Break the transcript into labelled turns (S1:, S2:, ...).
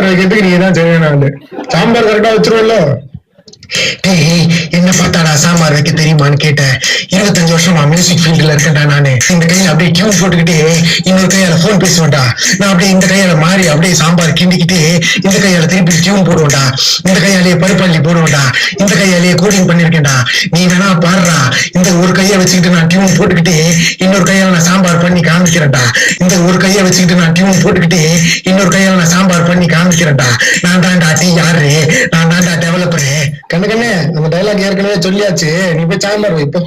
S1: சாம்பார் வைக்கிறதுக்கு நீ தான் சரியான ஆளு. சாம்பார் கரெக்டா வச்சிருவல்ல?
S2: என்ன பார்த்தாடா சாம்பார் வைக்க தெரியுமான்னு கேட்டேன். 25 வருஷமா மியூசிக் ஃபீல்டுல இருக்கேன்டா நானு. இந்த கையில அப்படியே டியூன் போட்டுக்கிட்டு இன்னொரு கையால போன் பேசுவேன்டா. நான் அப்படியே இந்த கையால மாறி அப்படியே சாம்பார் கிண்டிக்கிட்டு இந்த கையால திருப்பி டியூன் போடுவேன்டா. இந்த கையாலேயே பருப்பள்ளி போடுவேன்டா. இந்த கையாலேயே கோடிங் பண்ணிருக்கேன்டா. நீ வேணா பாடுறா, இந்த ஒரு கையை வச்சுக்கிட்டு நான் டியூன் போட்டுக்கிட்டு இன்னொரு கையால நான் சாம்பார் பண்ணி காமிக்கிறேன்டா. இந்த ஒரு கையை வச்சுக்கிட்டு நான் டியூன் போட்டுக்கிட்டு இன்னொரு கையால நான் சாம்பார் பண்ணி காமிக்கிறேன்டா. நான் தான்டா டீ யாரு, நான் தான்டா டெவலப்பரு.
S1: கண்ணு கண்ணு, நம்ம டைலாக் ஏற்கனவே சொல்லியாச்சு, நீ போய் சாம்பார் வை இப்போ.